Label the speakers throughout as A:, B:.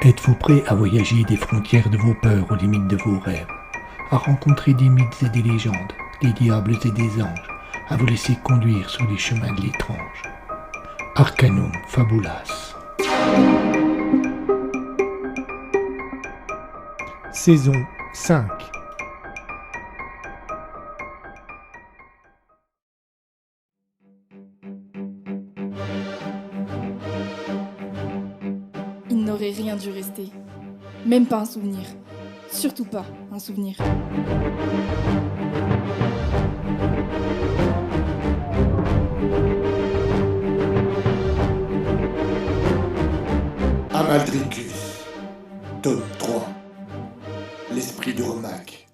A: Êtes-vous prêt à voyager des frontières de vos peurs aux limites de vos rêves, à rencontrer des mythes et des légendes, des diables et des anges, à vous laisser conduire sur les chemins de l'étrange? Arcanum Fabulas. Saison 5.
B: Il n'aurait rien dû rester. Même pas un souvenir. Surtout pas un souvenir.
C: Amaldricus, tome 3, l'esprit de Romac.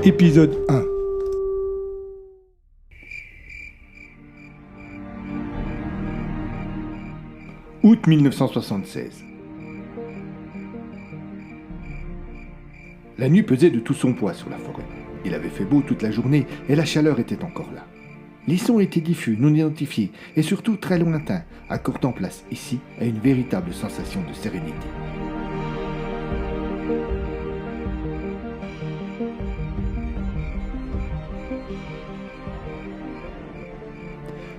A: Épisode 1.
D: Août 1976. La nuit pesait de tout son poids sur la forêt. Il avait fait beau toute la journée et la chaleur était encore là. Les sons étaient diffus, non identifiés et surtout très lointains, accordant place ici à une véritable sensation de sérénité.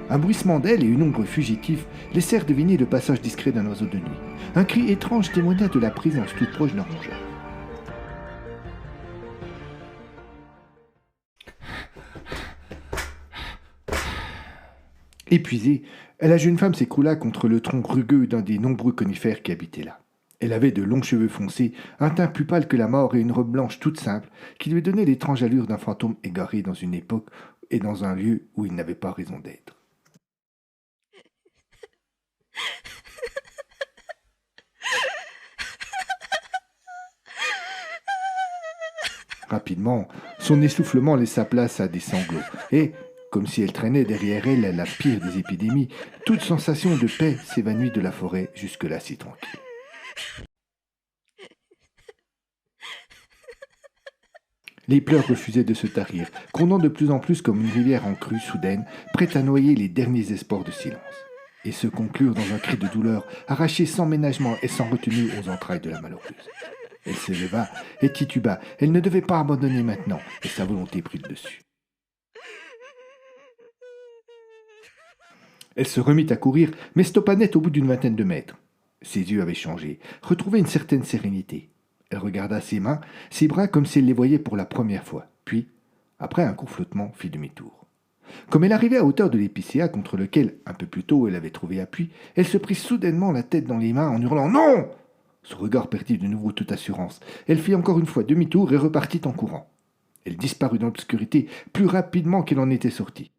D: Un bruissement d'ailes et une ombre fugitive laissèrent deviner le passage discret d'un oiseau de nuit. Un cri étrange témoigna de la présence toute proche d'un rongeur. Épuisée, la jeune femme s'écroula contre le tronc rugueux d'un des nombreux conifères qui habitaient là. Elle avait de longs cheveux foncés, un teint plus pâle que la mort et une robe blanche toute simple qui lui donnait l'étrange allure d'un fantôme égaré dans une époque et dans un lieu où il n'avait pas raison d'être. Rapidement, son essoufflement laissa place à des sanglots et, comme si elle traînait derrière elle la pire des épidémies, toute sensation de paix s'évanouit de la forêt jusque-là si tranquille. Les pleurs refusaient de se tarir, grondant de plus en plus comme une rivière en crue soudaine, prête à noyer les derniers espoirs de silence, et se conclure dans un cri de douleur, arraché sans ménagement et sans retenue aux entrailles de la malheureuse. Elle se leva et tituba, elle ne devait pas abandonner maintenant, et sa volonté prit le dessus. Elle se remit à courir, mais stoppa net au bout d'une vingtaine de mètres. Ses yeux avaient changé, retrouvé une certaine sérénité. Elle regarda ses mains, ses bras comme si elle les voyait pour la première fois, puis, après un court flottement, fit demi-tour. Comme elle arrivait à hauteur de l'épicéa contre lequel, un peu plus tôt, elle avait trouvé appui, elle se prit soudainement la tête dans les mains en hurlant « Non !» Son regard perdit de nouveau toute assurance. Elle fit encore une fois demi-tour et repartit en courant. Elle disparut dans l'obscurité plus rapidement qu'elle en était sortie.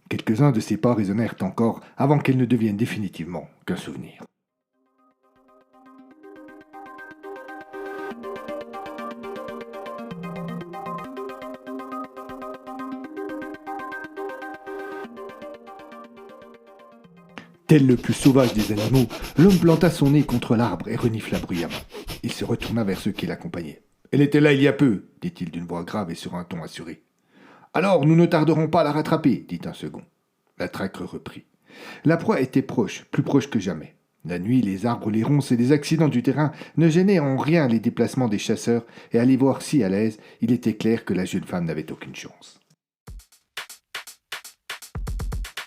D: Quelques-uns de ses pas résonnèrent encore avant qu'elle ne devienne définitivement qu'un souvenir. Tel le plus sauvage des animaux, l'homme planta son nez contre l'arbre et renifla bruyamment. Il se retourna vers ceux qui l'accompagnaient. « Elle était là il y a peu, dit-il d'une voix grave et sur un ton assuré. « Alors, nous ne tarderons pas à la rattraper, dit un second. La traque reprit. La proie était proche, plus proche que jamais. La nuit, les arbres, les ronces et les accidents du terrain ne gênaient en rien les déplacements des chasseurs, et à les voir si à l'aise, il était clair que la jeune femme n'avait aucune chance.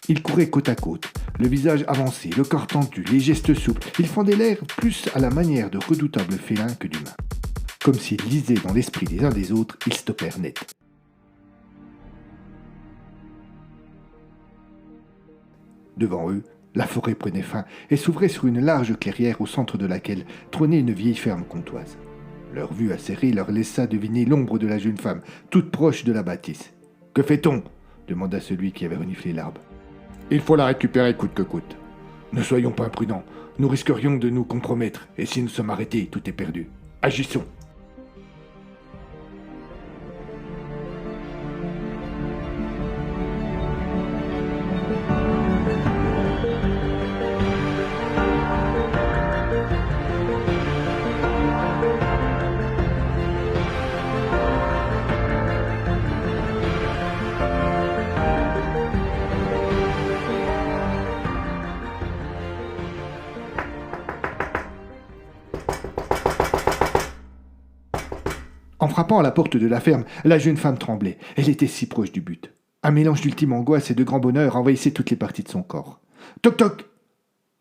D: Ils couraient côte à côte, le visage avancé, le corps tendu, les gestes souples. Ils fendaient l'air plus à la manière de redoutables félins que d'humains. Comme s'ils lisaient dans l'esprit des uns des autres, ils stoppèrent net. Devant eux, la forêt prenait fin et s'ouvrait sur une large clairière au centre de laquelle trônait une vieille ferme comtoise. Leur vue acérée leur laissa deviner l'ombre de la jeune femme, toute proche de la bâtisse. « Que fait-on » demanda celui qui avait reniflé l'arbre. « Il faut la récupérer coûte que coûte. Ne soyons pas imprudents, nous risquerions de nous compromettre, et si nous sommes arrêtés, tout est perdu. Agissons !» En frappant à la porte de la ferme, la jeune femme tremblait. Elle était si proche du but. Un mélange d'ultime angoisse et de grand bonheur envahissait toutes les parties de son corps. Toc toc!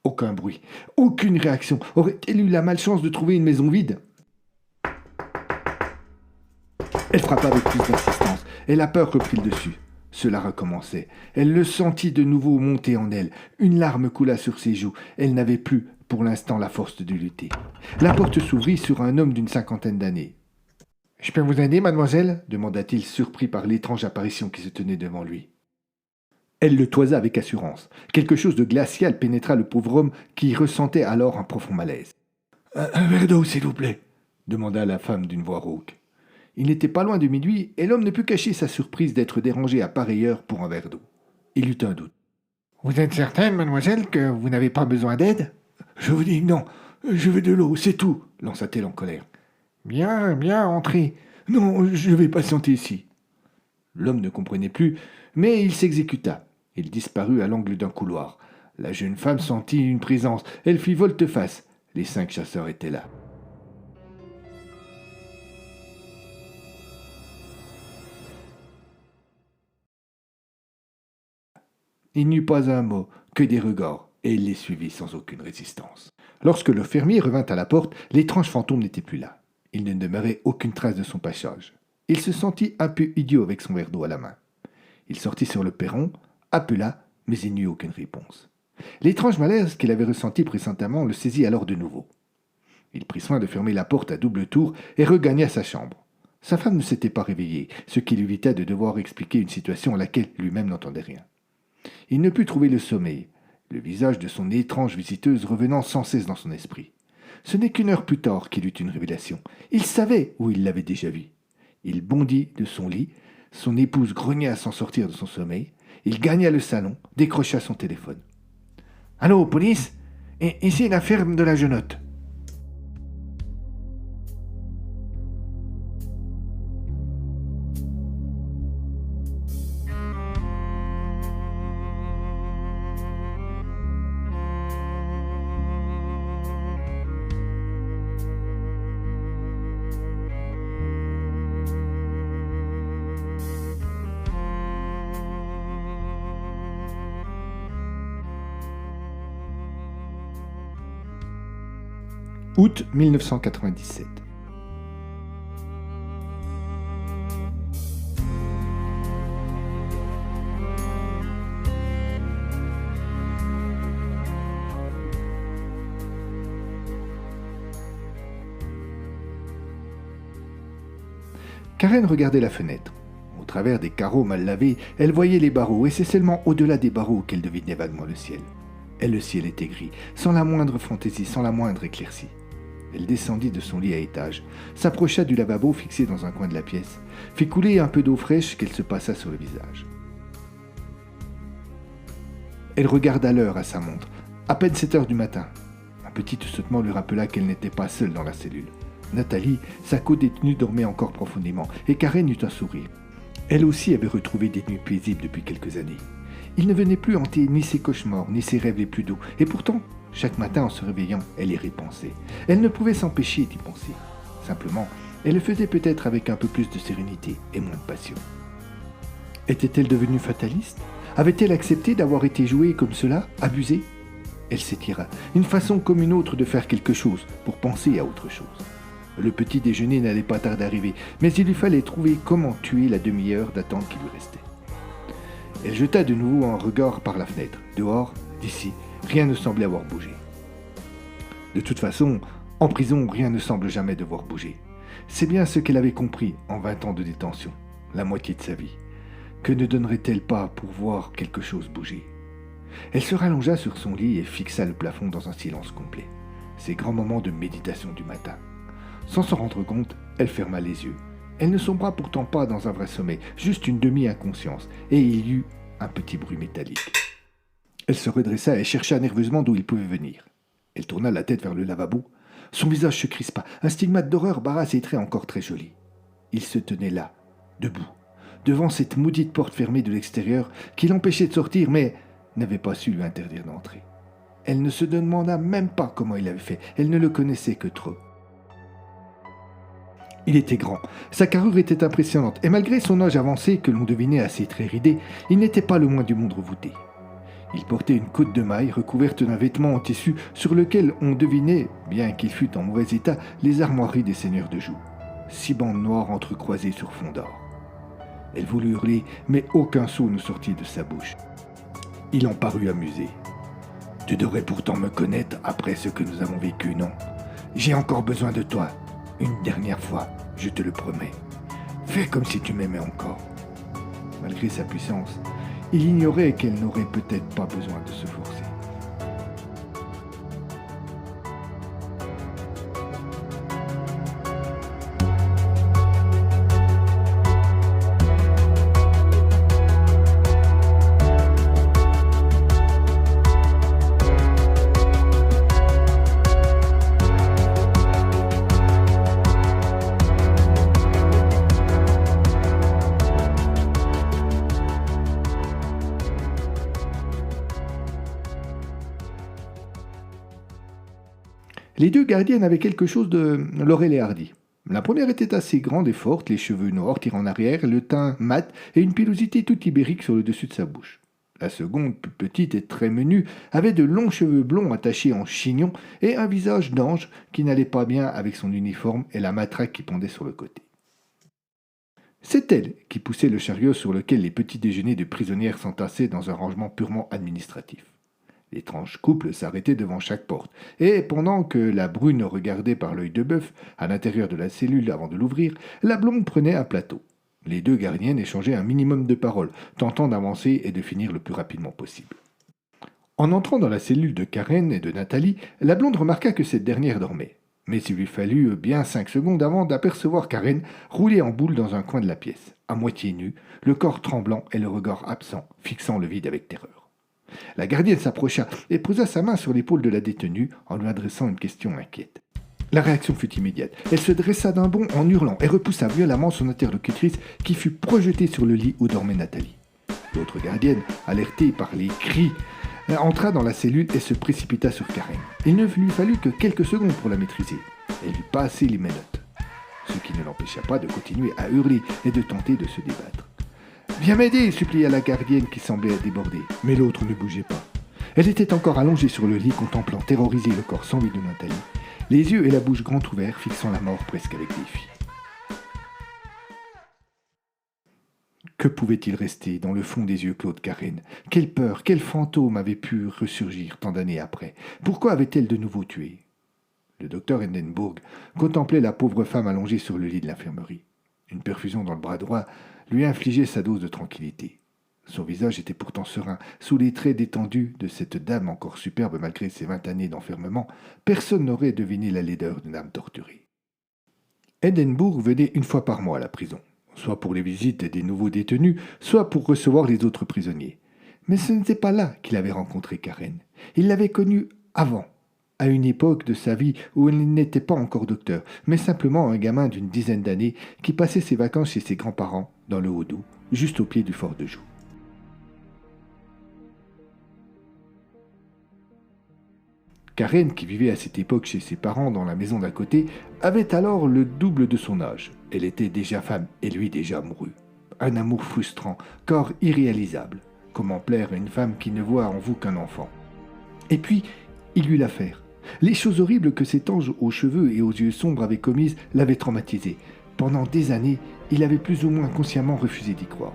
D: Aucun bruit, aucune réaction. Aurait-elle eu la malchance de trouver une maison vide? Elle frappa avec plus d'insistance, et la peur reprit le dessus. Cela recommençait. Elle le sentit de nouveau monter en elle. Une larme coula sur ses joues. Elle n'avait plus, pour l'instant, la force de lutter. La porte s'ouvrit sur un homme d'une 50aine d'années. « Je peux vous aider, mademoiselle » demanda-t-il, surpris par l'étrange apparition qui se tenait devant lui. Elle le toisa avec assurance. Quelque chose de glacial pénétra le pauvre homme qui ressentait alors un profond malaise. « Un verre d'eau, s'il vous plaît » demanda la femme d'une voix rauque. Il n'était pas loin de minuit, et l'homme ne put cacher sa surprise d'être dérangé à pareille heure pour un verre d'eau. Il eut un doute. « Vous êtes certaine, mademoiselle, que vous n'avez pas besoin d'aide ?»« Je vous dis non, je veux de l'eau, c'est tout » lança-t-elle en colère. « Bien, bien, entrez. Non, je vais patienter ici. » L'homme ne comprenait plus, mais il s'exécuta. Il disparut à l'angle d'un couloir. La jeune femme sentit une présence. Elle fit volte-face. Les 5 chasseurs étaient là. Il n'y eut pas un mot, que des regards, et il les suivit sans aucune résistance. Lorsque le fermier revint à la porte, l'étrange fantôme n'était plus là. Il ne demeurait aucune trace de son passage. Il se sentit un peu idiot avec son verre d'eau à la main. Il sortit sur le perron, appela, mais il n'eut aucune réponse. L'étrange malaise qu'il avait ressenti précédemment le saisit alors de nouveau. Il prit soin de fermer la porte à double tour et regagna sa chambre. Sa femme ne s'était pas réveillée, ce qui lui évitait de devoir expliquer une situation à laquelle lui-même n'entendait rien. Il ne put trouver le sommeil, le visage de son étrange visiteuse revenant sans cesse dans son esprit. Ce n'est qu'une heure plus tard qu'il eut une révélation. Il savait où il l'avait déjà vue. Il bondit de son lit, son épouse grogna sans sortir de son sommeil. Il gagna le salon, décrocha son téléphone. « Allô, police? Ici la ferme de la Genotte. » Août 1997. Karen regardait la fenêtre. Au travers des carreaux mal lavés, elle voyait les barreaux, et c'est seulement au-delà des barreaux qu'elle devinait vaguement le ciel. Et le ciel était gris, sans la moindre fantaisie, sans la moindre éclaircie. Elle descendit de son lit à étage, s'approcha du lavabo fixé dans un coin de la pièce, fit couler un peu d'eau fraîche qu'elle se passa sur le visage. Elle regarda l'heure à sa montre, à peine 7 heures du matin. Un petit sursautement lui rappela qu'elle n'était pas seule dans la cellule. Nathalie, sa co-détenue, dormait encore profondément, et Karen eut un sourire. Elle aussi avait retrouvé des nuits paisibles depuis quelques années. Il ne venait plus hanter ni ses cauchemars, ni ses rêves les plus doux, et pourtant, chaque matin en se réveillant, elle y repensait. Elle ne pouvait s'empêcher d'y penser. Simplement, elle le faisait peut-être avec un peu plus de sérénité et moins de passion. Était-elle devenue fataliste? Avait-elle accepté d'avoir été jouée comme cela, abusée? Elle s'étira, une façon comme une autre de faire quelque chose, pour penser à autre chose. Le petit déjeuner n'allait pas tarder d'arriver, mais il lui fallait trouver comment tuer la demi-heure d'attente qui lui restait. Elle jeta de nouveau un regard par la fenêtre. Dehors, d'ici, rien ne semblait avoir bougé. De toute façon, en prison, rien ne semble jamais devoir bouger. C'est bien ce qu'elle avait compris en 20 ans de détention, la moitié de sa vie. Que ne donnerait-elle pas pour voir quelque chose bouger? Elle se rallongea sur son lit et fixa le plafond dans un silence complet. Ces grands moments de méditation du matin. Sans s'en rendre compte, elle ferma les yeux. Elle ne sombra pourtant pas dans un vrai sommeil, juste une demi-inconscience, et il y eut un petit bruit métallique. Elle se redressa et chercha nerveusement d'où il pouvait venir. Elle tourna la tête vers le lavabo. Son visage se crispa, un stigmate d'horreur barra ses traits encore très jolis. Il se tenait là, debout, devant cette maudite porte fermée de l'extérieur qui l'empêchait de sortir, mais n'avait pas su lui interdire d'entrer. Elle ne se demanda même pas comment il avait fait, elle ne le connaissait que trop. Il était grand, sa carrure était impressionnante, et malgré son âge avancé que l'on devinait à ses traits ridés, il n'était pas le moins du monde revoûté. Il portait une cotte de maille recouverte d'un vêtement en tissu sur lequel on devinait, bien qu'il fût en mauvais état, les armoiries des seigneurs de Joux. 6 bandes noires entrecroisées sur fond d'or. Elle voulut hurler, mais aucun son ne sortit de sa bouche. Il en parut amusé. « Tu devrais pourtant me connaître après ce que nous avons vécu, non? J'ai encore besoin de toi. Une dernière fois, je te le promets. Fais comme si tu m'aimais encore. » Malgré sa puissance, il ignorait qu'elle n'aurait peut-être pas besoin de se forcer. Les 2 gardiennes avaient quelque chose de Laurel et Hardy. La première était assez grande et forte, les cheveux noirs tirés en arrière, le teint mat et une pilosité toute ibérique sur le dessus de sa bouche. La seconde, plus petite et très menue, avait de longs cheveux blonds attachés en chignon et un visage d'ange qui n'allait pas bien avec son uniforme et la matraque qui pendait sur le côté. C'est elle qui poussait le chariot sur lequel les petits déjeuners de prisonnières s'entassaient dans un rangement purement administratif. L'étrange couple s'arrêtait devant chaque porte, et pendant que la brune regardait par l'œil de bœuf à l'intérieur de la cellule avant de l'ouvrir, la blonde prenait un plateau. Les 2 gardiennes échangeaient un minimum de paroles, tentant d'avancer et de finir le plus rapidement possible. En entrant dans la cellule de Karen et de Nathalie, la blonde remarqua que cette dernière dormait. Mais il lui fallut bien 5 secondes avant d'apercevoir Karen rouler en boule dans un coin de la pièce, à moitié nue, le corps tremblant et le regard absent, fixant le vide avec terreur. La gardienne s'approcha et posa sa main sur l'épaule de la détenue en lui adressant une question inquiète. La réaction fut immédiate. Elle se dressa d'un bond en hurlant et repoussa violemment son interlocutrice qui fut projetée sur le lit où dormait Nathalie. L'autre gardienne, alertée par les cris, entra dans la cellule et se précipita sur Karen. Il ne lui fallut que quelques secondes pour la maîtriser. Elle lui passait les menottes, ce qui ne l'empêcha pas de continuer à hurler et de tenter de se débattre. « Viens m'aider !» supplia la gardienne qui semblait déborder. Mais l'autre ne bougeait pas. Elle était encore allongée sur le lit, contemplant terrorisée le corps sans vie de Nathalie, les yeux et la bouche grand ouverts, fixant la mort presque avec défi. Que pouvait-il rester dans le fond des yeux clos de Karen? Quelle peur, quel fantôme avait pu ressurgir tant d'années après? Pourquoi avait-elle de nouveau tué? Le docteur Hindenburg contemplait la pauvre femme allongée sur le lit de l'infirmerie. Une perfusion dans le bras droit lui infligeait sa dose de tranquillité. Son visage était pourtant serein. Sous les traits détendus de cette dame encore superbe malgré ses 20 années d'enfermement, personne n'aurait deviné la laideur d'une âme torturée. Hindenburg venait une fois par mois à la prison, soit pour les visites des nouveaux détenus, soit pour recevoir les autres prisonniers. Mais ce n'était pas là qu'il avait rencontré Karen. Il l'avait connue avant, à une époque de sa vie où il n'était pas encore docteur, mais simplement un gamin d'une dizaine d'années qui passait ses vacances chez ses grands-parents, dans le Haut-Doubs, juste au pied du fort de Joux. Karen, qui vivait à cette époque chez ses parents dans la maison d'à côté, avait alors le double de son âge. Elle était déjà femme et lui déjà amoureux. Un amour frustrant, corps irréalisable. Comment plaire à une femme qui ne voit en vous qu'un enfant? Et puis, il eut l'affaire. Les choses horribles que cet ange aux cheveux et aux yeux sombres avait commises l'avaient traumatisé. Pendant des années, il avait plus ou moins consciemment refusé d'y croire.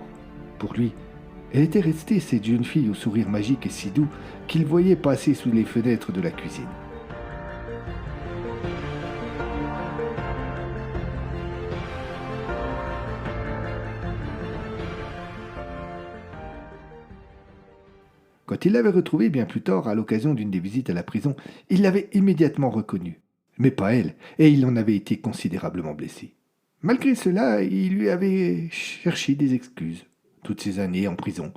D: Pour lui, elle était restée cette jeune fille au sourire magique et si doux qu'il voyait passer sous les fenêtres de la cuisine. Quand il l'avait retrouvée bien plus tard, à l'occasion d'une des visites à la prison, il l'avait immédiatement reconnue. Mais pas elle, et il en avait été considérablement blessé. Malgré cela, il lui avait cherché des excuses, toutes ces années en prison.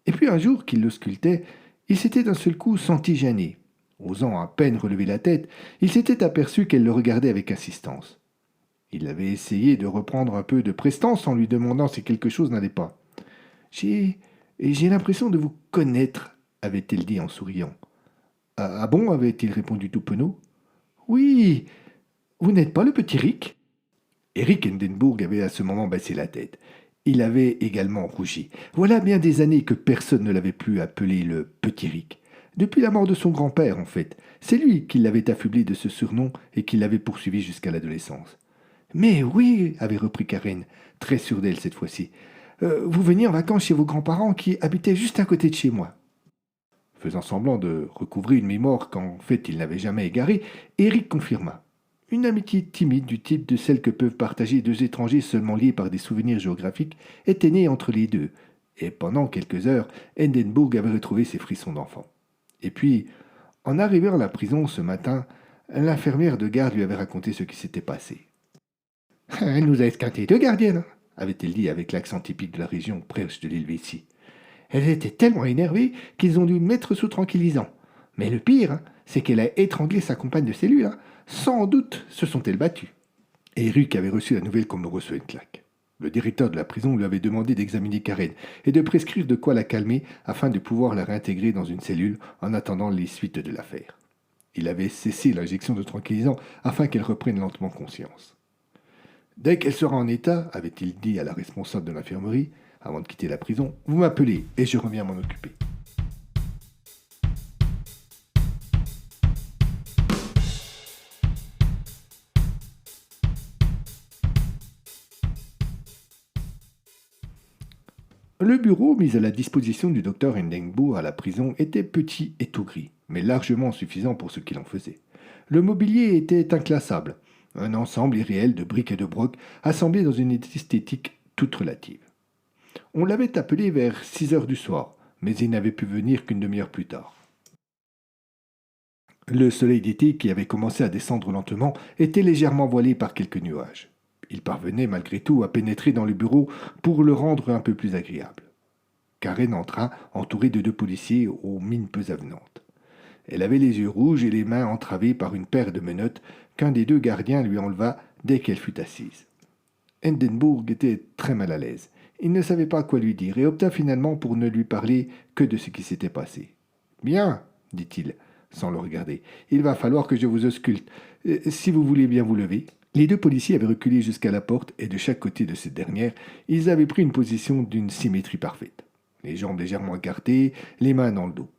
D: Et puis un jour qu'il l'auscultait, il s'était d'un seul coup senti gêné. Osant à peine relever la tête, il s'était aperçu qu'elle le regardait avec insistance. Il avait essayé de reprendre un peu de prestance en lui demandant si quelque chose n'allait pas. « J'ai l'impression de vous connaître », avait-elle dit en souriant. « Ah bon » avait-il répondu tout penaud. « Oui, vous n'êtes pas le petit Rick ?» Eric Endenburg avait à ce moment baissé la tête. Il avait également rougi. Voilà bien des années que personne ne l'avait plus appelé le Petit Rick. Depuis la mort de son grand-père, en fait. C'est lui qui l'avait affublé de ce surnom et qui l'avait poursuivi jusqu'à l'adolescence. « Mais oui, avait repris Karen, très sûre d'elle cette fois-ci. Vous veniez en vacances chez vos grands-parents qui habitaient juste à côté de chez moi. » Faisant semblant de recouvrer une mémoire qu'en fait il n'avait jamais égarée, Eric confirma. Une amitié timide du type de celle que peuvent partager deux étrangers seulement liés par des souvenirs géographiques était née entre les deux, et pendant quelques heures, Endenburg avait retrouvé ses frissons d'enfant. Et puis, en arrivant à la prison ce matin, l'infirmière de garde lui avait raconté ce qui s'était passé. « Elle nous a esquinté deux gardiennes, avait-elle dit avec l'accent typique de la région proche de l'Helvétie. Elles étaient tellement énervées qu'ils ont dû mettre sous tranquillisant. Mais le pire, c'est qu'elle a étranglé sa compagne de cellule. Sans doute se sont-elles battues. » Et Eric avait reçu la nouvelle comme on reçoit une claque. Le directeur de la prison lui avait demandé d'examiner Karen et de prescrire de quoi la calmer afin de pouvoir la réintégrer dans une cellule en attendant les suites de l'affaire. Il avait cessé l'injection de tranquillisant afin qu'elle reprenne lentement conscience. « Dès qu'elle sera en état, avait-il dit à la responsable de l'infirmerie, avant de quitter la prison, vous m'appelez et je reviens m'en occuper. » Le bureau mis à la disposition du docteur Endenburg à la prison était petit et tout gris, mais largement suffisant pour ce qu'il en faisait. Le mobilier était inclassable, un ensemble irréel de briques et de brocs assemblés dans une esthétique toute relative. On l'avait appelé vers 6 heures du soir, mais il n'avait pu venir qu'une demi-heure plus tard. Le soleil d'été, qui avait commencé à descendre lentement, était légèrement voilé par quelques nuages. Il parvenait malgré tout à pénétrer dans le bureau pour le rendre un peu plus agréable. Karen entra, entourée de deux policiers aux mines peu avenantes. Elle avait les yeux rouges et les mains entravées par une paire de menottes qu'un des deux gardiens lui enleva dès qu'elle fut assise. Endenburg était très mal à l'aise. Il ne savait pas quoi lui dire et opta finalement pour ne lui parler que de ce qui s'était passé. « Bien, dit-il, sans le regarder, il va falloir que je vous ausculte. Si vous voulez bien vous lever. » Les deux policiers avaient reculé jusqu'à la porte et de chaque côté de cette dernière, ils avaient pris une position d'une symétrie parfaite. Les jambes légèrement écartées, les mains dans le dos.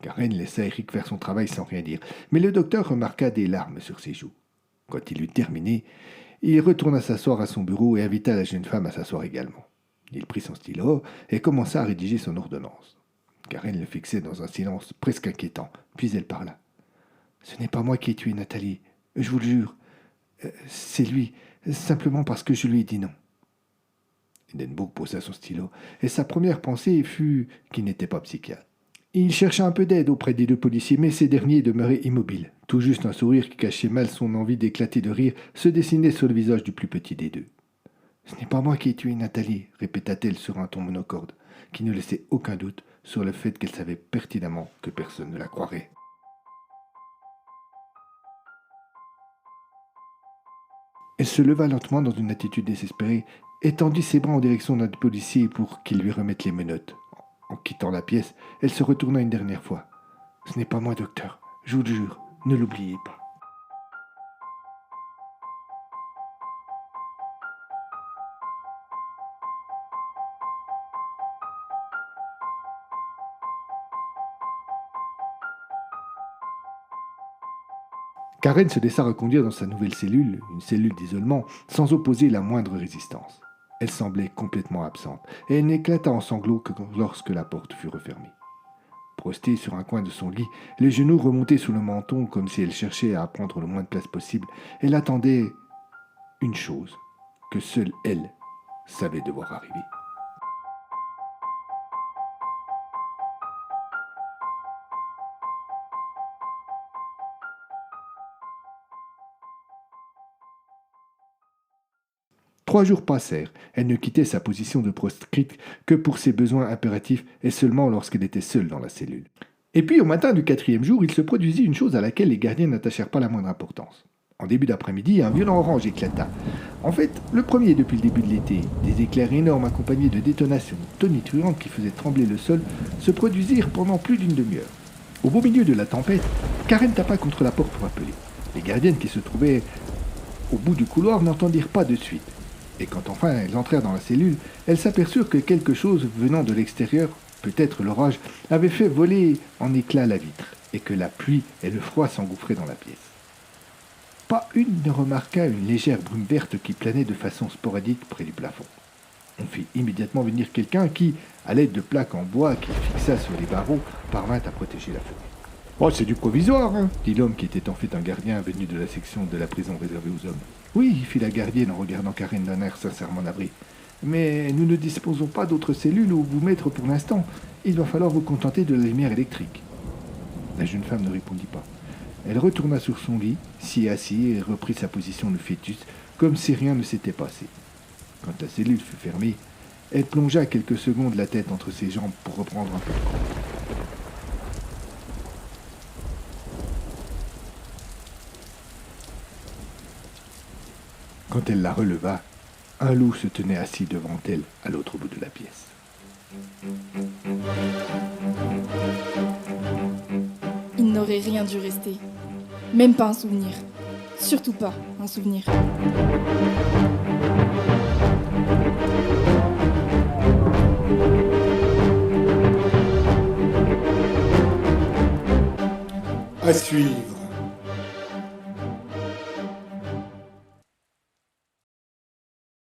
D: Karen laissa Eric faire son travail sans rien dire, mais le docteur remarqua des larmes sur ses joues. Quand il eut terminé, il retourna s'asseoir à son bureau et invita la jeune femme à s'asseoir également. Il prit son stylo et commença à rédiger son ordonnance. Karen le fixait dans un silence presque inquiétant, puis elle parla. « Ce n'est pas moi qui ai tué Nathalie, je vous le jure. C'est lui, simplement parce que je lui ai dit non. » Endenburg posa son stylo, et sa première pensée fut qu'il n'était pas psychiatre. Il chercha un peu d'aide auprès des deux policiers, mais ces derniers demeuraient immobiles. Tout juste un sourire qui cachait mal son envie d'éclater de rire se dessinait sur le visage du plus petit des deux. « Ce n'est pas moi qui ai tué Nathalie, » répéta-t-elle sur un ton monocorde, qui ne laissait aucun doute sur le fait qu'elle savait pertinemment que personne ne la croirait. Elle se leva lentement dans une attitude désespérée et tendit ses bras en direction d'un policier pour qu'il lui remette les menottes. En quittant la pièce, elle se retourna une dernière fois. « Ce n'est pas moi, docteur, je vous le jure, ne l'oubliez pas. » Karen se laissa reconduire dans sa nouvelle cellule, une cellule d'isolement, sans opposer la moindre résistance. Elle semblait complètement absente, et elle n'éclata en sanglots que lorsque la porte fut refermée. Prostée sur un coin de son lit, les genoux remontés sous le menton comme si elle cherchait à prendre le moins de place possible, elle attendait une chose que seule elle savait devoir arriver. Trois jours passèrent. Elle ne quittait sa position de proscrite que pour ses besoins impératifs et seulement lorsqu'elle était seule dans la cellule. Et puis, au matin du 4e jour, il se produisit une chose à laquelle les gardiens n'attachèrent pas la moindre importance. En début d'après-midi, un violent orage éclata. En fait, le premier depuis le début de l'été. Des éclairs énormes accompagnés de détonations tonitruantes qui faisaient trembler le sol se produisirent pendant plus d'une demi-heure. Au beau milieu de la tempête, Karen tapa contre la porte pour appeler. Les gardiennes qui se trouvaient au bout du couloir, n'entendirent pas de suite. Et quand enfin elles entrèrent dans la cellule, elles s'aperçurent que quelque chose venant de l'extérieur, peut-être l'orage, avait fait voler en éclats la vitre, et que la pluie et le froid s'engouffraient dans la pièce. Pas une ne remarqua une légère brume verte qui planait de façon sporadique près du plafond. On fit immédiatement venir quelqu'un qui, à l'aide de plaques en bois qu'il fixa sur les barreaux, parvint à protéger la fenêtre. « Oh, c'est du provisoire, hein !» dit l'homme qui était en fait un gardien venu de la section de la prison réservée aux hommes. « Oui, » fit la gardienne en regardant Karen d'un air sincèrement navré. « Mais nous ne disposons pas d'autres cellules où vous mettre pour l'instant. Il va falloir vous contenter de la lumière électrique. » La jeune femme ne répondit pas. Elle retourna sur son lit, s'y assit et reprit sa position de fœtus, comme si rien ne s'était passé. Quand la cellule fut fermée, elle plongea quelques secondes la tête entre ses jambes pour reprendre un peu de cran. Quand elle la releva, un loup se tenait assis devant elle à l'autre bout de la pièce.
B: Il n'aurait rien dû rester. Même pas un souvenir. Surtout pas un souvenir.
C: À suivre.